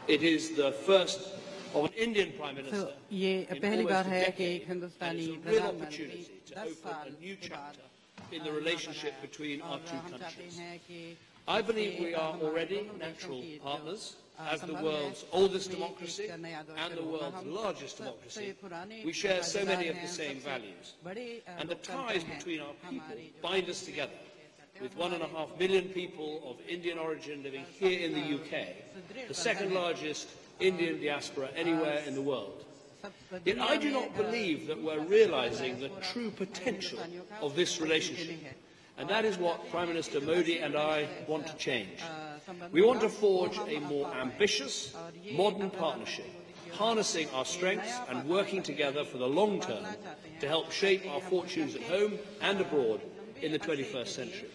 It is the first of an Indian Prime तो Minister ये in पहली almost bar a है कि decade, एक and Hindustani it's a real प्रधानमंत्री opportunity to 10 open साल a new के बाद chapter in the यहाँ relationship बनाया between our और two हम चाहते countries. हैं कि I believe इससे we are हमारे already दोनों देशों natural की जो partners. As the संबंध है, world's oldest उसमें democracy एक नया दौर and the शुरू होगा। world's हम largest सबसे democracy, पुराने we share so साझेदार many of हैं, the same सबसे values. बड़े And the लोकतंत्र ties हैं। between our people हमारी जो bind us together. With 1.5 million people of Indian origin living here in the UK, the second largest Indian diaspora anywhere in the world. Yet I do not believe that we're realising the true potential of this relationship. And that is what Prime Minister Modi and I want to change. We want to forge a more ambitious, modern partnership, harnessing our strengths and working together for the long term to help shape our fortunes at home and abroad in the 21st century.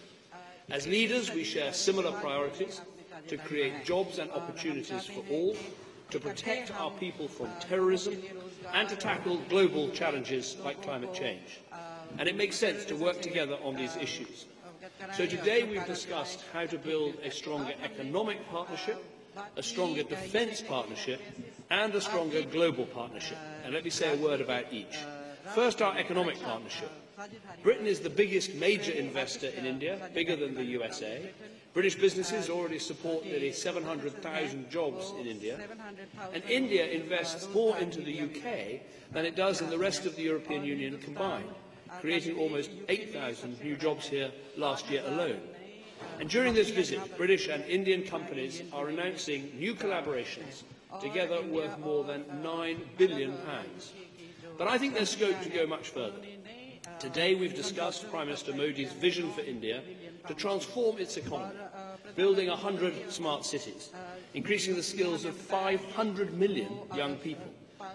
As leaders, we share similar priorities to create jobs and opportunities for all, to protect our people from terrorism, and to tackle global challenges like climate change. And it makes sense to work together on these issues. So today we've discussed how to build a stronger economic partnership, a stronger defence partnership, and a stronger global partnership. And let me say a word about each. First, our economic partnership. Britain is the biggest major investor in India, bigger than the USA. British businesses already support nearly 700,000 jobs in India. And India invests more into the UK than it does in the rest of the European Union combined, creating almost 8,000 new jobs here last year alone. And during this visit, British and Indian companies are announcing new collaborations, together worth more than £9 billion. But I think there's scope to go much further. Today we've discussed Prime Minister Modi's vision for India to transform its economy, building 100 smart cities, increasing the skills of 500 million young people,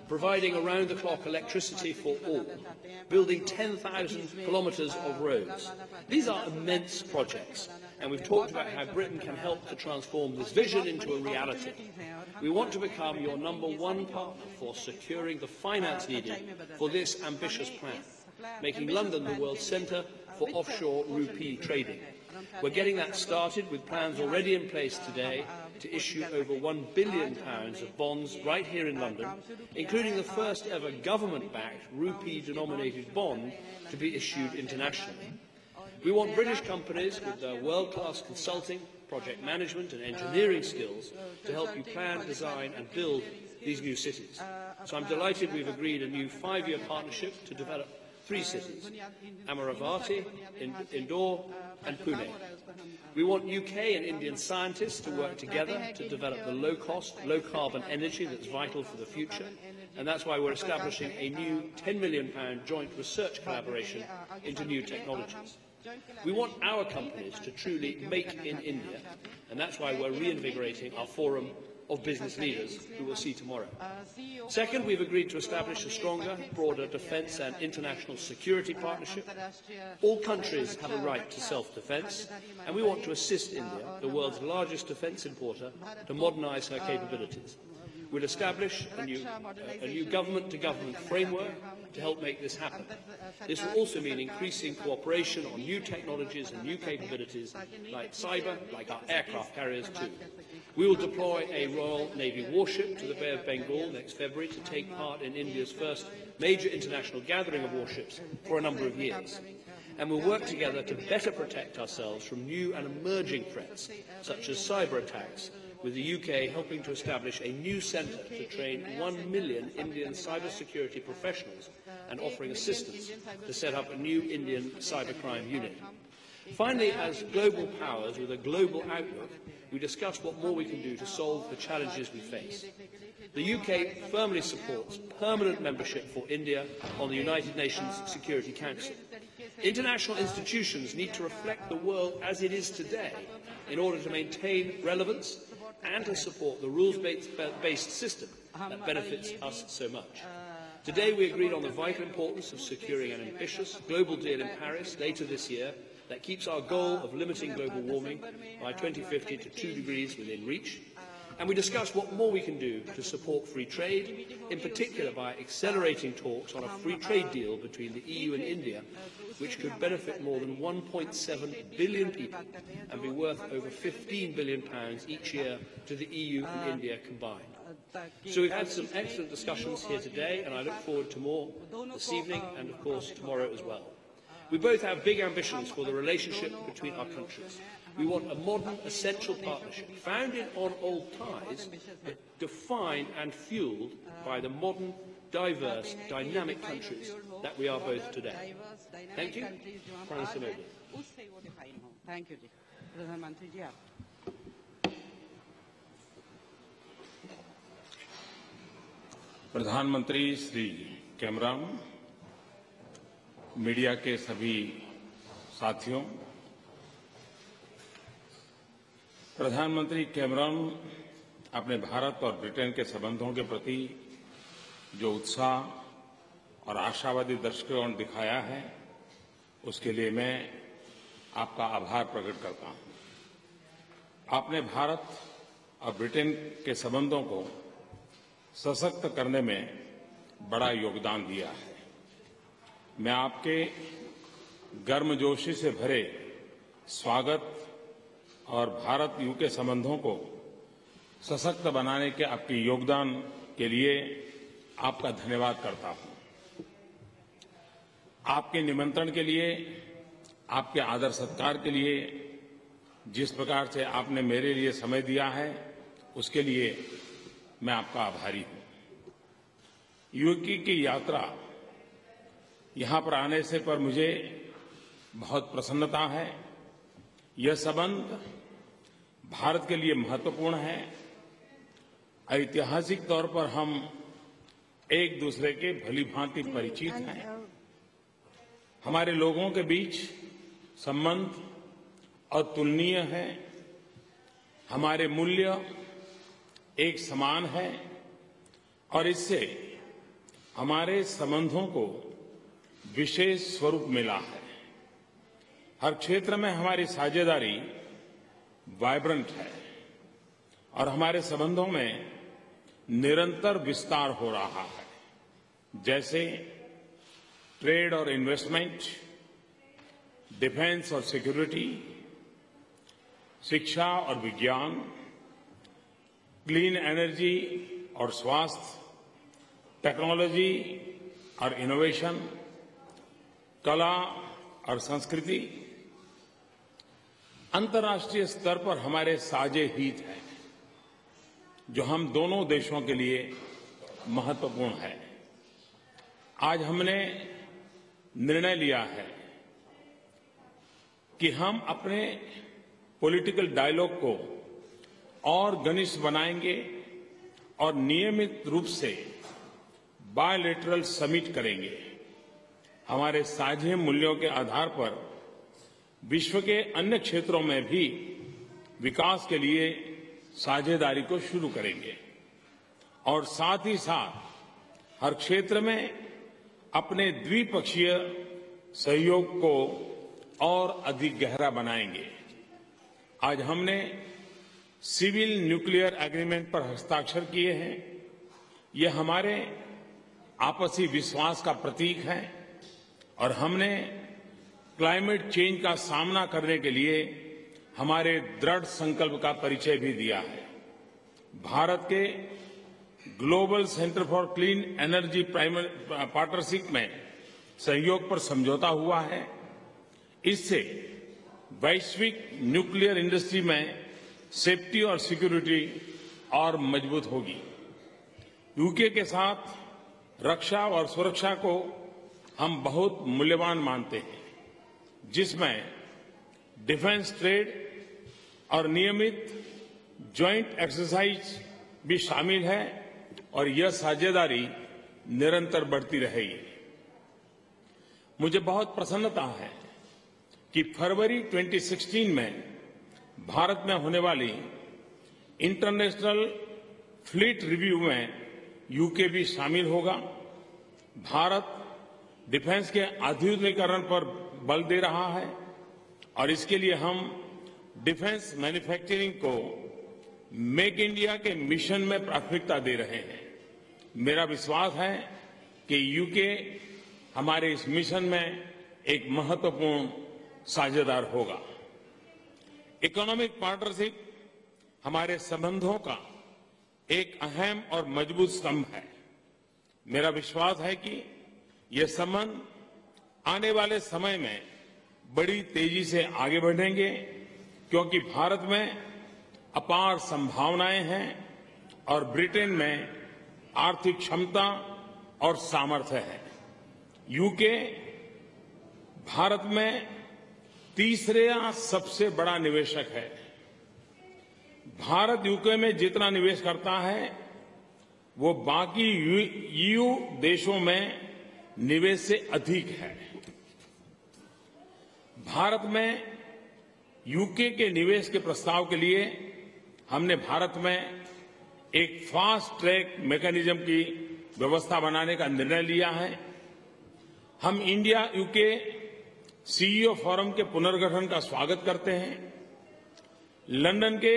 providing around-the-clock electricity for all, building 10,000 kilometres of roads. These are immense projects, and we've talked about how Britain can help to transform this vision into a reality. We want to become your #1 partner for securing the finance needed for this ambitious plan, making London the world's centre for offshore rupee trading. We're getting that started with plans already in place today to issue over £1 billion of bonds right here in London, including the first ever government-backed rupee-denominated bond to be issued internationally. We want British companies with their world-class consulting, project management and engineering skills to help you plan, design and build these new cities. So I'm delighted we've agreed a new 5-year partnership to develop 3 cities, Amaravati, Indore and Pune. We want UK and Indian scientists to work together to develop the low-cost, low-carbon energy that's vital for the future, and that's why we're establishing a new £10 million joint research collaboration into new technologies. We want our companies to truly make in India, and that's why we're reinvigorating our forum of business leaders who we'll see tomorrow. Second, we've agreed to establish a stronger, broader defence and international security partnership. All countries have a right to self-defence, and we want to assist India, the world's largest defence importer, to modernise her capabilities. We'll establish a new government-to-government framework to help make this happen. This will also mean increasing cooperation on new technologies and new capabilities like cyber, like our aircraft carriers too. We will deploy a Royal Navy warship to the Bay of Bengal next February to take part in India's first major international gathering of warships for a number of years. And we'll work together to better protect ourselves from new and emerging threats, such as cyber attacks, with the UK helping to establish a new centre to train 1 million Indian cybersecurity professionals and offering assistance to set up a new Indian cybercrime unit. Finally, as global powers with a global outlook, we discussed what more we can do to solve the challenges we face. The UK firmly supports permanent membership for India on the United Nations Security Council. International institutions need to reflect the world as it is today in order to maintain relevance and to support the rules-based system that benefits us so much. Today we agreed on the vital importance of securing an ambitious global deal in Paris later this year that keeps our goal of limiting global warming by 2050 to 2 degrees within reach. And we discussed what more we can do to support free trade, in particular by accelerating talks on a free trade deal between the EU and India, which could benefit more than 1.7 billion people and be worth over £15 billion each year to the EU and India combined. So we've had some excellent discussions here today, and I look forward to more this evening and, of course, tomorrow as well. We both have big ambitions for the relationship between our countries. We want a modern, essential partnership, founded on old ties, but defined and fuelled by the modern, diverse, dynamic countries that we are both today. Thank you. Prime Minister Modi. Thank you. प्रधानमंत्री Shri Cameron, media के सभी साथियों, प्रधानमंत्री Cameron अपने भारत और Britain के संबंधों के प्रति जो उत्साह और आशावादी दृष्टिकोण दिखाया है, उसके लिए मैं आपका आभार प्रकट करता हूं। आपने भारत और ब्रिटेन के संबंधों को सशक्त करने में बड़ा योगदान दिया है। मैं आपके गर्मजोशी से भरे स्वागत और भारत यूके संबंधों को सशक्त बनाने के आपके योगदान के लिए आपका धन्यवाद करता हूं। आपके निमंत्रण के लिए, आपके आदर सत्कार के लिए, जिस प्रकार से आपने मेरे लिए समय दिया है, उसके लिए मैं आपका आभारी हूं। यूके की यात्रा यहां पर आने से पर मुझे बहुत प्रसन्नता है। यह संबंध भारत के लिए महत्वपूर्ण है। ऐतिहासिक तौर पर हम एक दूसरे के भलीभांति परिचित हैं। हमारे लोगों के बीच संबंध अतुलनीय है। हमारे मूल्य एक समान है और इससे हमारे संबंधों को विशेष स्वरूप मिला है। हर क्षेत्र में हमारी साझेदारी वाइब्रेंट है और हमारे संबंधों में निरंतर विस्तार हो रहा है, जैसे ट्रेड और इन्वेस्टमेंट, डिफेंस और सिक्योरिटी, शिक्षा और विज्ञान, क्लीन एनर्जी और स्वास्थ्य, टेक्नोलॉजी और इनोवेशन, कला और संस्कृति। अंतर्राष्ट्रीय स्तर पर हमारे साझे हित हैं, जो हम दोनों देशों के लिए महत्वपूर्ण है। आज हमने निर्णय लिया है कि हम अपने पॉलिटिकल डायलॉग को और घनिष्ठ बनाएंगे और नियमित रूप से बायलैटरल समिट करेंगे। हमारे साझे मूल्यों के आधार पर विश्व के अन्य क्षेत्रों में भी विकास के लिए साझेदारी को शुरू करेंगे और साथ ही साथ हर क्षेत्र में अपने द्विपक्षीय सहयोग को और अधिक गहरा बनाएंगे। आज हमने सिविल न्यूक्लियर एग्रीमेंट पर हस्ताक्षर किए हैं। ये हमारे आपसी विश्वास का प्रतीक है और हमने क्लाइमेट चेंज का सामना करने के लिए हमारे दृढ़ संकल्प का परिचय भी दिया है। भारत के global centre for clean energy partnership में सहयोग पर समझौता हुआ है। इससे वैश्विक न्यूक्लियर इंडस्ट्री में सेफ्टी और सिक्योरिटी और मजबूत होगी। यूके के साथ रक्षा और सुरक्षा को हम बहुत मूल्यवान मानते हैं, जिसमें डिफेंस ट्रेड और नियमित ज्वाइंट एक्सरसाइज भी शामिल है और यह साझेदारी निरंतर बढ़ती रहेगी। मुझे बहुत प्रसन्नता है कि फरवरी 2016 में भारत में होने वाली इंटरनेशनल फ्लीट रिव्यू में यूके भी शामिल होगा। भारत डिफेंस के आधुनिकीकरण पर बल दे रहा है और इसके लिए हम डिफेंस मैन्युफैक्चरिंग को मेक इंडिया के मिशन में प्राथमिकता दे रहे हैं। मेरा विश्वास है कि यूके हमारे इस मिशन में एक महत्वपूर्ण साझेदार होगा। इकोनॉमिक पार्टनरशिप हमारे संबंधों का एक अहम और मजबूत स्तंभ है। मेरा विश्वास है कि ये संबंध आने वाले समय में बड़ी तेजी से आगे बढ़ेंगे, क्योंकि भारत में अपार संभावनाएं हैं और ब्रिटेन में आर्थिक क्षमता और सामर्थ्य है। यूके भारत में तीसरा सबसे बड़ा निवेशक है। भारत यूके में जितना निवेश करता है वो बाकी ईयू देशों में निवेश से अधिक है। भारत में यूके के निवेश के प्रस्ताव के लिए हमने भारत में एक फास्ट ट्रैक मैकेनिज्म की व्यवस्था बनाने का निर्णय लिया है। हम इंडिया यूके सीईओ फोरम के पुनर्गठन का स्वागत करते हैं। लंदन के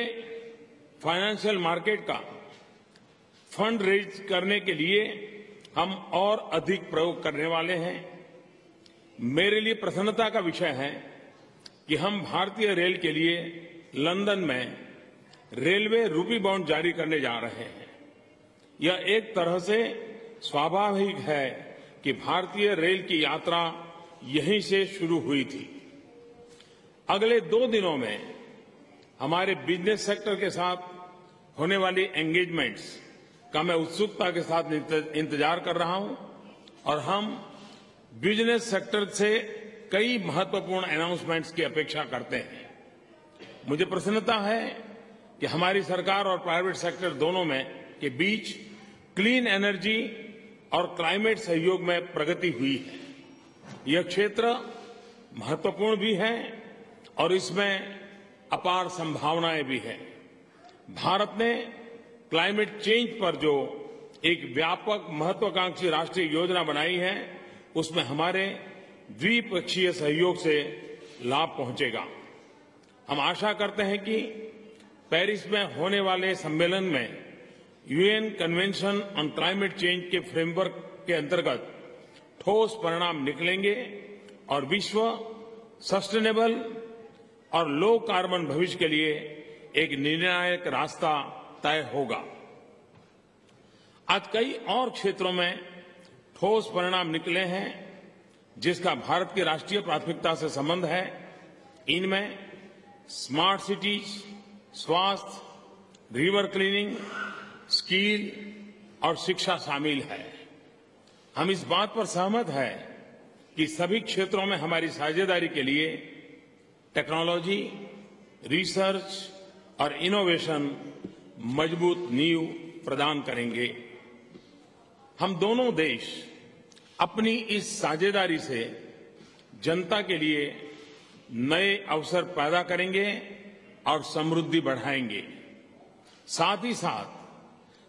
फाइनेंशियल मार्केट का फंड रेज करने के लिए हम और अधिक प्रयोग करने वाले हैं। मेरे लिए प्रसन्नता का विषय है कि हम भारतीय रेल के लिए लंदन में रेलवे रूपी बॉन्ड जारी करने जा रहे हैं। यह एक तरह से स्वाभाविक है कि भारतीय रेल की यात्रा यहीं से शुरू हुई थी। अगले 2 दिनों में हमारे बिजनेस सेक्टर के साथ होने वाली एंगेजमेंट्स का मैं उत्सुकता के साथ इंतजार कर रहा हूं और हम बिजनेस सेक्टर से कई महत्वपूर्ण अनाउंसमेंट्स की अपेक्षा करते हैं। मुझे प्रसन्नता है कि हमारी सरकार और प्राइवेट सेक्टर दोनों में के बीच क्लीन एनर्जी और क्लाइमेट सहयोग में प्रगति हुई है। यह क्षेत्र महत्वपूर्ण भी है और इसमें अपार संभावनाएं भी हैं। भारत ने क्लाइमेट चेंज पर जो एक व्यापक महत्वाकांक्षी राष्ट्रीय योजना बनाई है, उसमें हमारे द्विपक्षीय सहयोग से लाभ पहुंचेगा। हम आशा करते हैं कि पेरिस में होने वाले सम्मेलन में UN convention on climate change के फ्रेमवर्क के अंतर्गत ठोस परिणाम निकलेंगे और विश्व सस्टेनेबल और लो कार्बन भविष्य के लिए एक निर्णायक रास्ता तय होगा। आज कई और क्षेत्रों में ठोस परिणाम निकले हैं जिसका भारत की राष्ट्रीय प्राथमिकता से संबंध है। इनमें स्मार्ट सिटीज, स्वास्थ्य, रिवर क्लीनिंग, स्किल और शिक्षा शामिल है। हम इस बात पर सहमत हैं कि सभी क्षेत्रों में हमारी साझेदारी के लिए टेक्नोलॉजी, रिसर्च और इनोवेशन मजबूत नींव प्रदान करेंगे। हम दोनों देश अपनी इस साझेदारी से जनता के लिए नए अवसर पैदा करेंगे और समृद्धि बढ़ाएंगे। साथ ही साथ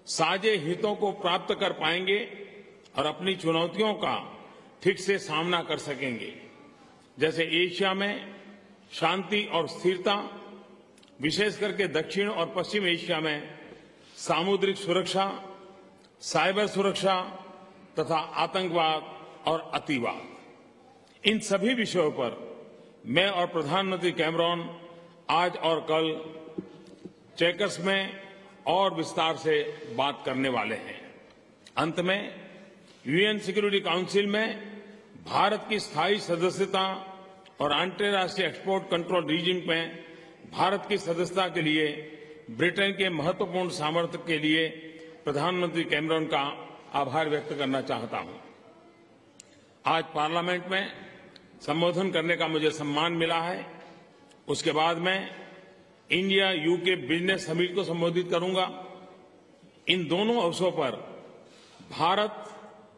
साझे हितों को प्राप्त कर पाएंगे और अपनी चुनौतियों का ठीक से सामना कर सकेंगे। जैसे एशिया में शांति और स्थिरता, विशेष करके दक्षिण और पश्चिम एशिया में सामुद्रिक सुरक्षा, साइबर सुरक्षा तथा आतंकवाद और अतिवाद। इन सभी विषयों पर मैं और प्रधानमंत्री कैमरॉन आज और कल चेकर्स में और विस्तार से बात करने वाले हैं। अंत में यूएन सिक्योरिटी काउंसिल में भारत की स्थायी सदस्यता और अंतर्राष्ट्रीय एक्सपोर्ट कंट्रोल रीजिम में भारत की सदस्यता के लिए ब्रिटेन के महत्वपूर्ण सामर्थ्य के लिए प्रधानमंत्री कैमरॉन का आभार व्यक्त करना चाहता हूं। आज पार्लियामेंट में संबोधन करने का मुझे सम्मान मिला है। उसके बाद मैं इंडिया यूके बिजनेस समिट को संबोधित करूंगा। इन दोनों अवसरों पर भारत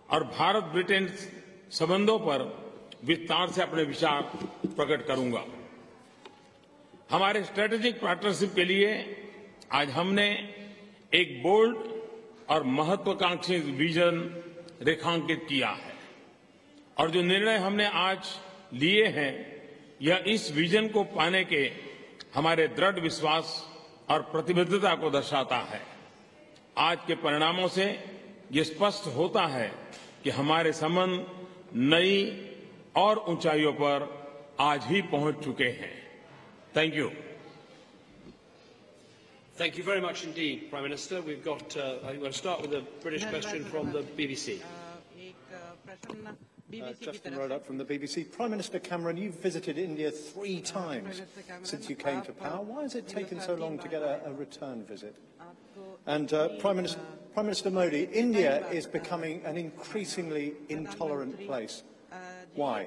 और भारत ब्रिटेन संबंधों पर विस्तार से अपने विचार प्रकट करूंगा। हमारे स्ट्रेटेजिक पार्टनरशिप के लिए आज हमने एक बोल्ड और महत्वाकांक्षी विजन रेखांकित किया है और जो निर्णय हमने आज लिए हैं यह इस विजन को पाने के हमारे दृढ़ विश्वास और प्रतिबद्धता को दर्शाता है। आज के परिणामों से ये स्पष्ट होता है कि हमारे संबंध नई और ऊंचाइयों पर आज ही पहुंच चुके हैं। Thank you. Thank you very much indeed, Prime Minister. We've got, I think we'll start with a British question from the BBC. Justin Roebuck from the BBC. Prime Minister Cameron, you've visited India 3 times since you came to power. Why has it taken so long to get a return visit? And Prime Minister Modi, India is becoming an increasingly intolerant place. Why?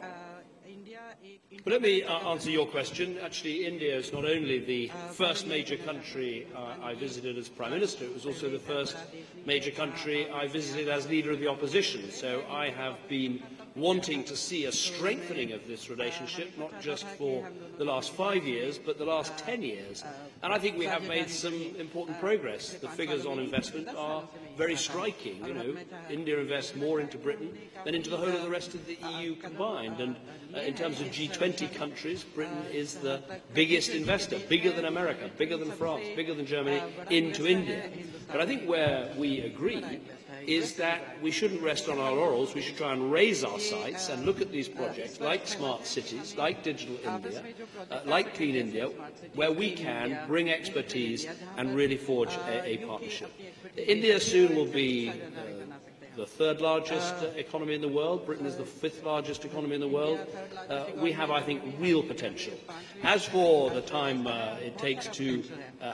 But let me answer your question. Actually, India is not only the first major country I visited as Prime Minister, it was also the first major country I visited as leader of the opposition. So I have been wanting to see a strengthening of this relationship, not just for the last 5 years, but the last 10 years. And I think we have made some important progress. The figures on investment are very striking. You know, India invests more into Britain than into the whole of the rest of the EU combined. And in terms of G20 countries, Britain is the biggest investor, bigger than America, bigger than France, bigger than Germany, into India. But I think where we agree is that we shouldn't rest on our laurels. We should try and raise our sights and look at these projects like smart cities, like Digital India, like Clean India, where we can bring expertise and really forge a partnership. India soon will be the third largest economy in the world. Britain is the 5th largest economy in the world. We have, I think, real potential. As for the time it takes to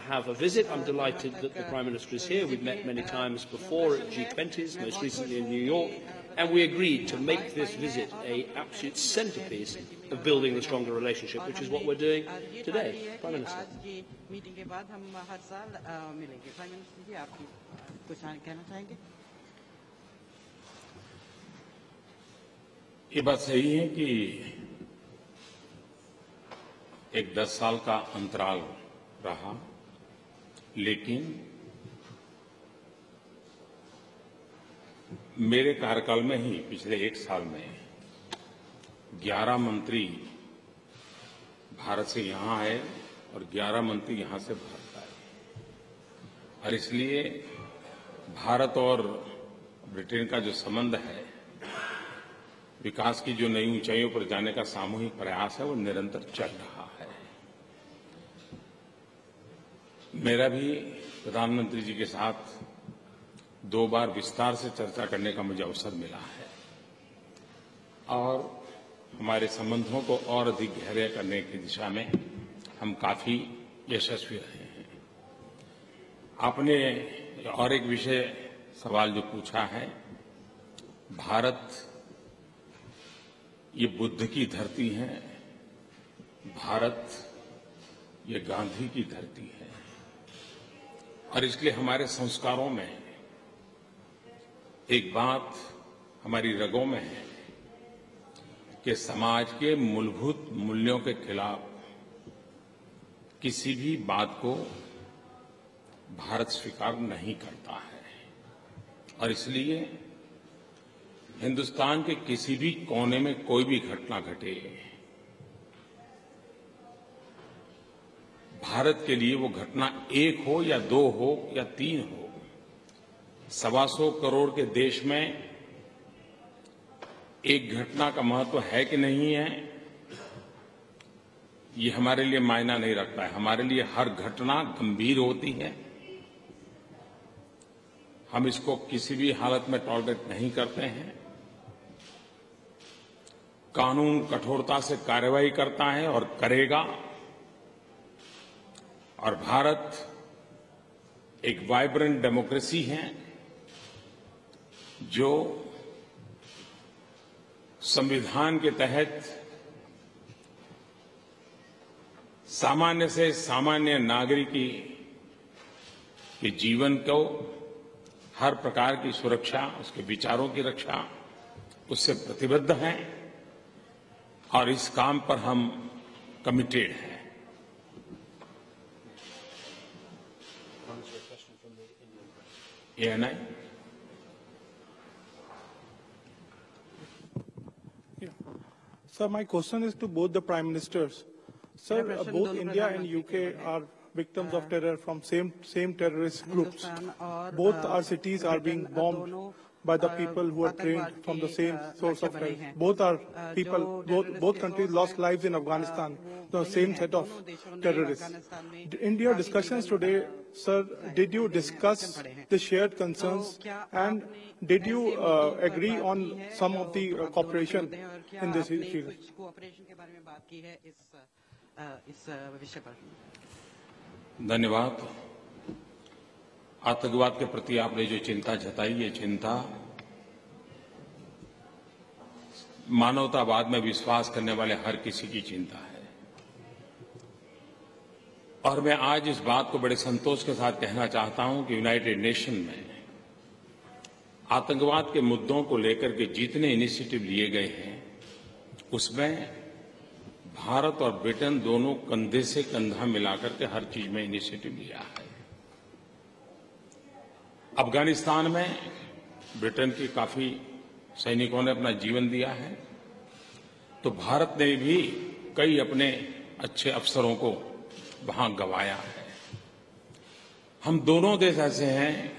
have a visit, I'm delighted that the Prime Minister is here. We've met many times before at G20s, most recently in New York, and we agreed to make this visit an absolute centrepiece of building the stronger relationship, which is what we're doing today. Prime Minister. ये बात सही है कि एक 10 साल का अंतराल रहा, लेकिन मेरे कार्यकाल में ही पिछले 1 साल में 11 मंत्री भारत से यहां आए और 11 मंत्री यहां से भारत आए, और इसलिए भारत और ब्रिटेन का जो संबंध है, विकास की जो नई ऊंचाइयों पर जाने का सामूहिक प्रयास है, वो निरंतर चल रहा है। मेरा भी प्रधानमंत्री जी के साथ 2 बार विस्तार से चर्चा करने का मुझे अवसर मिला है और हमारे संबंधों को और अधिक गहरे करने की दिशा में हम काफी यशस्वी रहे हैं। आपने और एक विषय सवाल जो पूछा है, भारत ये बुद्ध की धरती है, भारत ये गांधी की धरती है, और इसलिए हमारे संस्कारों में एक बात हमारी रगों में है कि समाज के मूलभूत मूल्यों के खिलाफ किसी भी बात को भारत स्वीकार नहीं करता है, और इसलिए हिंदुस्तान के किसी भी कोने में कोई भी घटना घटे, भारत के लिए वो घटना 1 हो या 2 हो या 3 हो, 125 करोड़ के देश में एक घटना का महत्व है कि नहीं है, ये हमारे लिए मायना नहीं रखता है। हमारे लिए हर घटना गंभीर होती है, हम इसको किसी भी हालत में टॉलरेट नहीं करते हैं। कानून कठोरता से कार्रवाई करता है और करेगा, और भारत एक वाइब्रेंट डेमोक्रेसी है जो संविधान के तहत सामान्य से सामान्य नागरिक के जीवन को, हर प्रकार की सुरक्षा, उसके विचारों की रक्षा, उससे प्रतिबद्ध हैं, और इस काम पर हम कमिटेड हैं। ANI? Yeah. Sir, my question is to both the Prime Ministers. Sir, both India and UK are victims of terror from same terrorist groups. Both our cities are being bombed by the people who are trained from the same source of terror. Both are people, both countries lost lives in Afghanistan, the same set of terrorists. In your discussions today, sir, did you discuss the shared concerns and did you agree on some of the cooperation in this field? धन्यवाद। आतंकवाद के प्रति आपने जो चिंता जताई, ये चिंता मानवतावाद में विश्वास करने वाले हर किसी की चिंता है। और मैं आज इस बात को बड़े संतोष के साथ कहना चाहता हूं कि यूनाइटेड नेशन में आतंकवाद के मुद्दों को लेकर के जितने इनिशिएटिव लिए गए हैं, उसमें भारत और ब्रिटेन दोनों कंधे से कंधा मिलाकर के हर चीज में इनिशिएटिव लिया है। अफगानिस्तान में ब्रिटेन के काफी सैनिकों ने अपना जीवन दिया है, तो भारत ने भी कई अपने अच्छे अफसरों को वहां गंवाया है। हम दोनों देश ऐसे हैं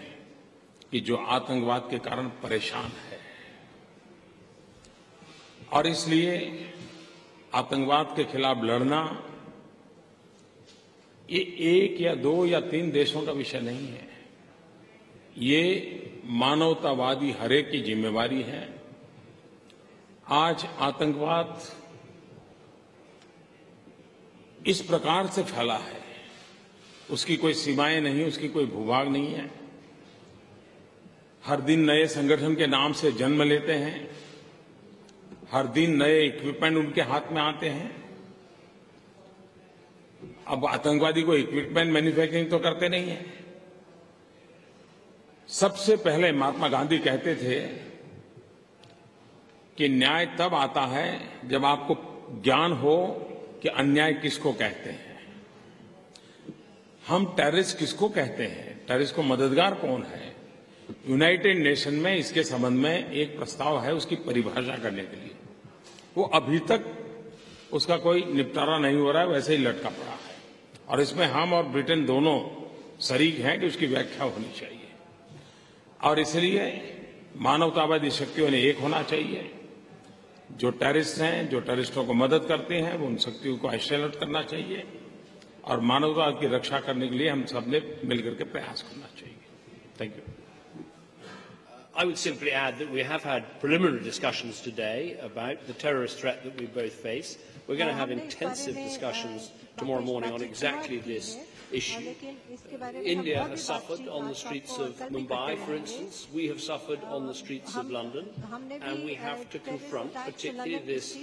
कि जो आतंकवाद के कारण परेशान है और इसलिए आतंकवाद के खिलाफ लड़ना ये एक या दो या तीन देशों का विषय नहीं है। ये मानवतावादी हरेक की जिम्मेवारी है। आज आतंकवाद इस प्रकार से फैला है, उसकी कोई सीमाएं नहीं, उसकी कोई भूभाग नहीं है। हर दिन नए संगठन के नाम से जन्म लेते हैं, हर दिन नए इक्विपमेंट उनके हाथ में आते हैं। अब आतंकवादी को इक्विपमेंट मैन्युफैक्चरिंग तो करते नहीं है। सबसे पहले महात्मा गांधी कहते थे कि न्याय तब आता है जब आपको ज्ञान हो कि अन्याय किसको कहते हैं। हम टेररिस्ट किसको कहते हैं, टेररिस्ट को मददगार कौन है। यूनाइटेड नेशन में इसके संबंध में एक प्रस्ताव है उसकी परिभाषा करने के लिए। वो अभी तक उसका कोई निपटारा नहीं हो रहा है, वैसे ही लटका पड़ा है और इसमें हम और ब्रिटेन दोनों शरीक हैं कि उसकी व्याख्या होनी चाहिए। और इसलिए मानवतावादी शक्तियों ने एक होना चाहिए। जो टेररिस्ट हैं, जो टेररिस्टों को मदद करते हैं, वो उन शक्तियों को आइसोलेट करना चाहिए और मानवता की रक्षा करने के लिए हम सब ने मिलकर के प्रयास करना चाहिए। Thank you. I would simply add that we have had preliminary discussions today about the terrorist threat that we both face. We're going to have intensive discussions tomorrow morning on exactly this issue. India has suffered on the streets of Mumbai, for instance. We have suffered on the streets of London. And we have to confront particularly this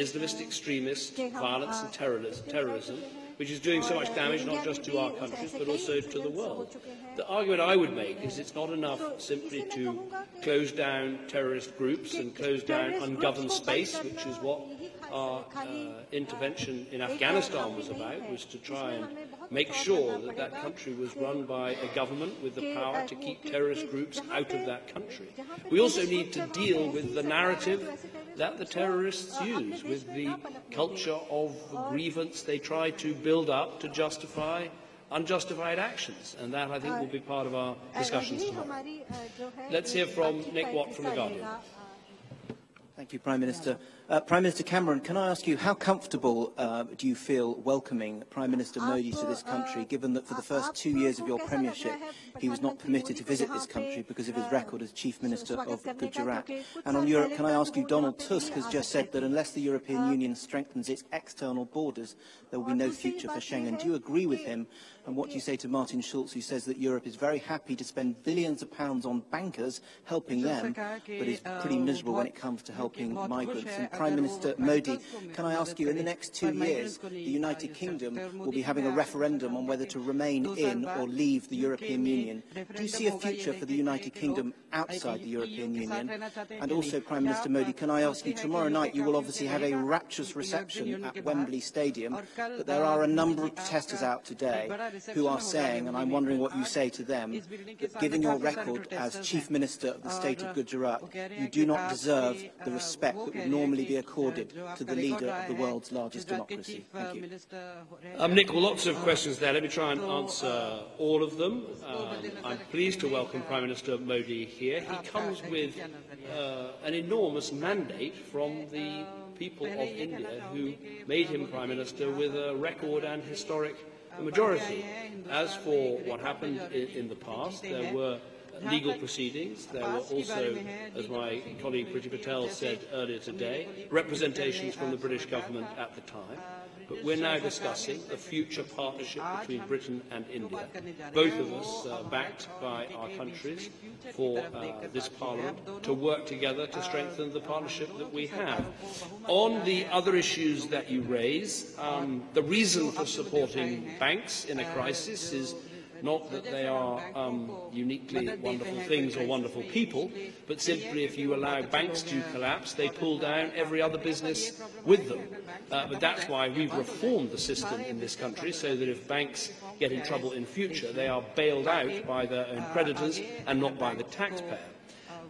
Islamist extremist violence and terrorism, which is doing so much damage not just to our countries but also to the world. The argument I would make is it's not enough simply to close down terrorist groups and close down ungoverned space, which is what our intervention in Afghanistan was about, was to try and make sure that that country was run by a government with the power to keep terrorist groups out of that country. We also need to deal with the narrative that the terrorists use, with the culture of grievance they try to build up to justify unjustified actions, and that I think will be part of our discussions tomorrow. Let's hear from Nick Watt from The Guardian. Thank you, Prime Minister. Prime Minister Cameron, can I ask you, how comfortable do you feel welcoming Prime Minister Modi to this country, given that for the first 2 years of your premiership, he was not permitted to visit this country because of his record as Chief Minister of Gujarat? And on Europe, can I ask you, Donald Tusk has just said that unless the European Union strengthens its external borders, there will be no future for Schengen. Do you agree with him? And what do you say to Martin Schulz, who says that Europe is very happy to spend billions of pounds on bankers, helping them, but is pretty miserable when it comes to helping migrants? And Prime Minister Modi, can I ask you, in the next 2 years, the United Kingdom will be having a referendum on whether to remain in or leave the European Union. Union. Do you see a future for the United Kingdom outside the European Union? And also, Prime Minister Modi, can I ask you, tomorrow night you will obviously have a rapturous reception at Wembley Stadium, but there are a number of protesters out today who are saying, and I'm wondering what you say to them, that given your record as Chief Minister of the state of Gujarat, you do not deserve the respect that would normally be accorded to the leader of the world's largest democracy. Thank you. Nick, lots of questions there. Let me try and answer all of them. I'm pleased to welcome Prime Minister Modi here. He comes with an enormous mandate from the people of India who made him Prime Minister with a record and historic majority. As for what happened in the past, there were legal proceedings. There were also, as my colleague Priti Patel said earlier today, representations from the British government at the time. But we're now discussing a future partnership between Britain and India. Both of us backed by our countries for this Parliament to work together to strengthen the partnership that we have. On the other issues that you raise, the reason for supporting banks in a crisis is not that they are uniquely wonderful things or wonderful people, but simply if you allow banks to collapse, they pull down every other business with them. But that's why we've reformed the system in this country, so that if banks get in trouble in future, they are bailed out by their own creditors and not by the taxpayer.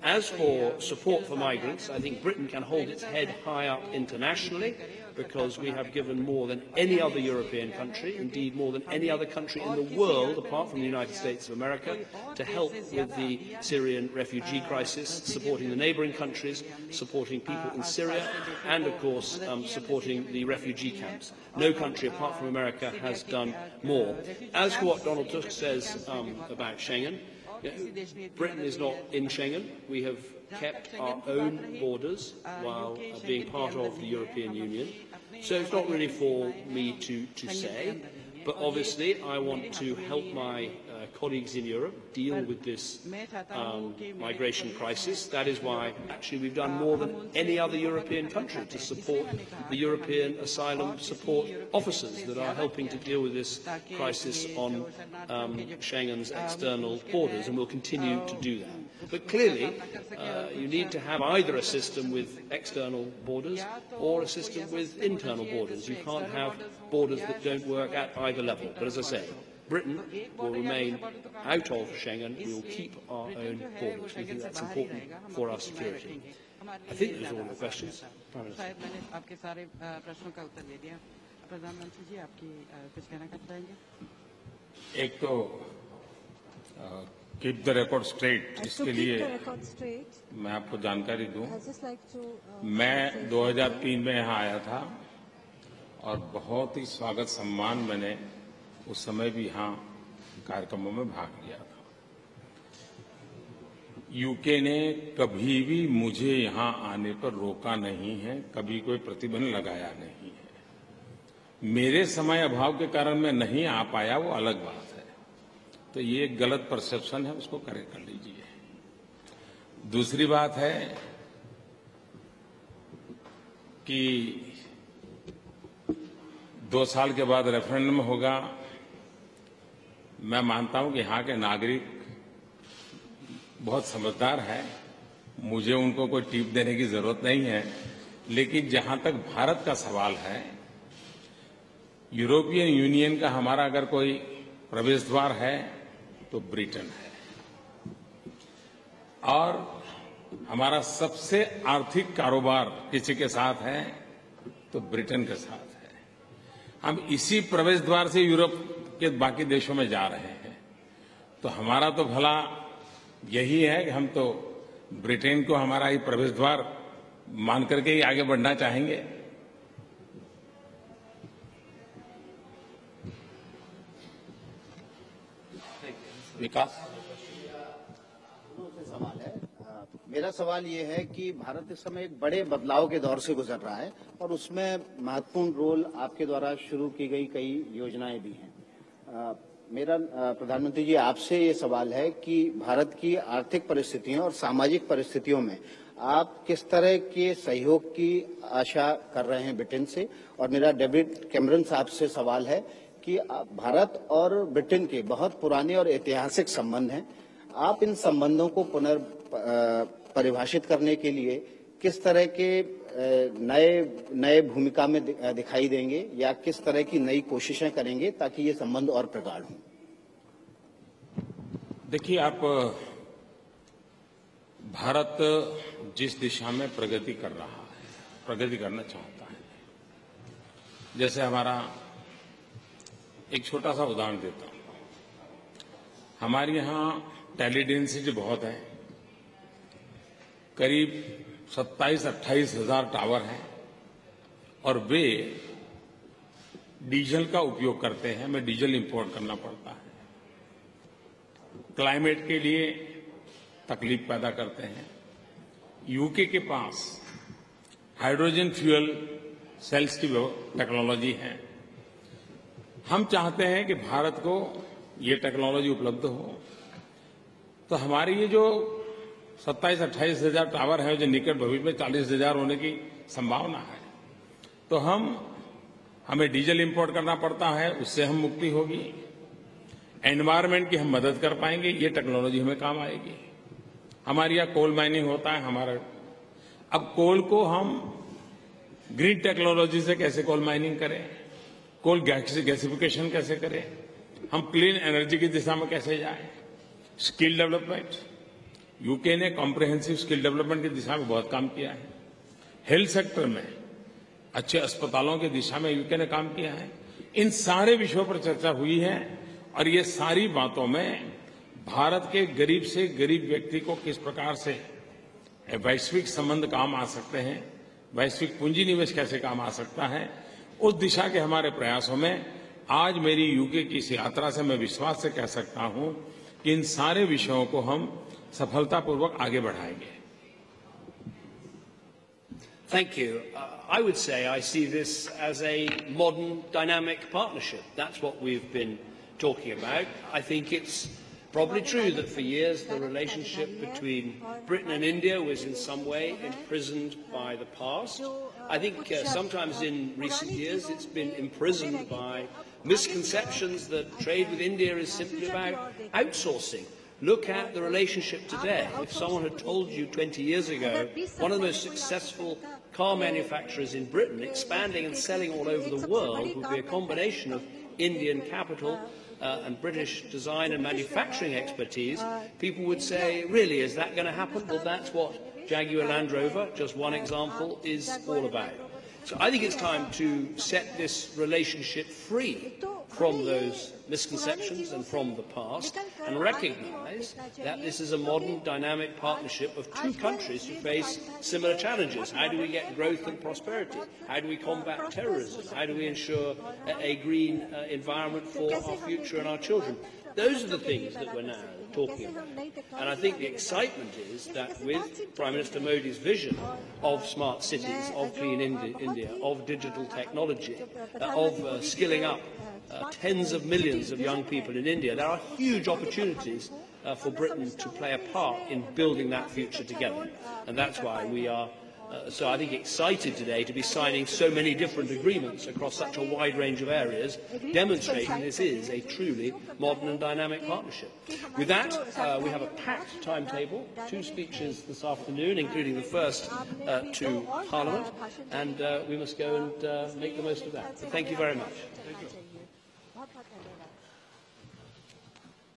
As for support for migrants, I think Britain can hold its head high up internationally, because we have given more than any other European country, indeed more than any other country in the world, apart from the United States of America, to help with the Syrian refugee crisis, supporting the neighbouring countries, supporting people in Syria, and of course supporting the refugee camps. No country apart from America has done more. As for what Donald Tusk says about Schengen, Britain is not in Schengen. We have kept our own borders while being part of the European Union. So it's not really for me to say. But obviously, I want to help my colleagues in Europe deal with this migration crisis. That is why, actually, we've done more than any other European country to support the European asylum support officers that are helping to deal with this crisis on Schengen's external borders, and we'll continue to do that. But clearly, you need to have either a system with external borders or a system with internal borders. You can't have borders that don't work at either level. But as I say, Britain will remain out of Schengen. We will keep our own borders. We think that's important for our security. I think those are all the questions. Prime Minister. एक तो keep the record straight, इसके लिए मैं आपको जानकारी दूं, मैं 2003 में यहाँ आया था और बहुत ही स्वागत सम्मान मैंने उस समय भी यहाँ कार्यक्रमों में भाग लिया था। यूके ने कभी भी मुझे यहाँ आने पर रोका नहीं है, कभी कोई प्रतिबंध लगाया नहीं है। मेरे समय अभाव के कारण मैं नहीं आ पाया, वो अलग बात है। तो ये एक गलत परसेप्शन है, उसको करेक्ट कर लीजिए। दूसरी बात है कि 2 साल के बाद रेफरेंडम होगा। मैं मानता हूं कि यहाँ के नागरिक बहुत समझदार हैं, मुझे उनको कोई टिप देने की जरूरत नहीं है। लेकिन जहां तक भारत का सवाल है, यूरोपियन यूनियन का हमारा अगर कोई प्रवेश द्वार है तो ब्रिटेन है, और हमारा सबसे आर्थिक कारोबार किसी के साथ है तो ब्रिटेन के साथ है। हम इसी प्रवेश द्वार से यूरोप के बाकी देशों में जा रहे हैं। तो हमारा तो भला यही है कि हम तो ब्रिटेन को हमारा ही प्रवेश द्वार मान करके ही आगे बढ़ना चाहेंगे। विकास सवाल है। मेरा सवाल ये है कि भारत इस समय एक बड़े बदलाव के दौर से गुजर रहा है और उसमें महत्वपूर्ण रोल आपके द्वारा शुरू की गई कई योजनाएं भी हैं। मेरा प्रधानमंत्री जी आपसे ये सवाल है कि भारत की आर्थिक परिस्थितियों और सामाजिक परिस्थितियों में आप किस तरह के सहयोग की आशा कर रहे हैं ब्रिटेन से। और मेरा डेविड कैमरन साहब से सवाल है कि भारत और ब्रिटेन के बहुत पुराने और ऐतिहासिक संबंध हैं। आप इन संबंधों को परिभाषित करने के लिए किस तरह के नए भूमिका में दिखाई देंगे या किस तरह की नई कोशिशें करेंगे ताकि ये संबंध और प्रगाढ़ हों? देखिए, आप भारत जिस दिशा में प्रगति कर रहा है, प्रगति करना चाहता है, जैसे हमारा एक छोटा सा उदाहरण देता हूं। हमारे यहाँ टेली डेंसिटी बहुत है, करीब 27-28 हजार टावर हैं और वे डीजल का उपयोग करते हैं। हमें डीजल इंपोर्ट करना पड़ता है, क्लाइमेट के लिए तकलीफ पैदा करते हैं। यूके के पास हाइड्रोजन फ्यूल सेल्स की टेक्नोलॉजी है। हम चाहते हैं कि भारत को ये टेक्नोलॉजी उपलब्ध हो, तो हमारी ये जो 27-28 हजार टावर है, जो निकट भविष्य में 40 हजार होने की संभावना है, तो हमें डीजल इंपोर्ट करना पड़ता है, उससे हम मुक्ति होगी। एनवायरमेंट की हम मदद कर पाएंगे, ये टेक्नोलॉजी हमें काम आएगी। हमारे यहाँ कोल माइनिंग होता है, अब कोल को हम ग्रीन टेक्नोलॉजी से कैसे कोल माइनिंग करें, कोल गैसिफिकेशन कैसे करें, हम क्लीन एनर्जी की दिशा में कैसे जाएं, स्किल डेवलपमेंट। यूके ने कॉम्प्रिहेंसिव स्किल डेवलपमेंट की दिशा में बहुत काम किया है। हेल्थ सेक्टर में अच्छे अस्पतालों की दिशा में यूके ने काम किया है। इन सारे विषयों पर चर्चा हुई है और ये सारी बातों में भारत के गरीब से गरीब व्यक्ति को किस प्रकार से वैश्विक संबंध काम आ सकते हैं, वैश्विक पूंजी निवेश कैसे काम आ सकता है, उस दिशा के हमारे प्रयासों में आज मेरी यूके की इस यात्रा से मैं विश्वास से कह सकता हूं कि इन सारे विषयों को हम सफलतापूर्वक आगे बढ़ाएंगे। Thank you. I would say I see this as a modern dynamic partnership. That's what we've been talking about. I think it's probably true that for years the relationship between Britain and India was in some way imprisoned by the past. I think sometimes in recent years it's been imprisoned by misconceptions that trade with India is simply about outsourcing. Look at the relationship today. If someone had told you 20 years ago one of the most successful car manufacturers in Britain expanding and selling all over the world would be a combination of Indian capital and British design and manufacturing expertise, people would say, really, is that going to happen? Well, that's what Jaguar Land Rover, just one example, is all about. So I think it's time to set this relationship free from those misconceptions and from the past and recognise that this is a modern dynamic partnership of two countries who face similar challenges. How do we get growth and prosperity? How do we combat terrorism? How do we ensure a green environment for our future and our children? Those are the things that we're now talking about. And I think the excitement is that with Prime Minister Modi's vision of smart cities, of clean India, of digital technology, of skilling up tens of millions of young people in India, there are huge opportunities for Britain to play a part in building that future together. And that's why we are so I think excited today to be signing so many different agreements across such a wide range of areas, demonstrating this is a truly modern and dynamic partnership. With that, we have a packed timetable, 2 speeches this afternoon, including the first to Parliament, and we must go and make the most of that. So thank you very much.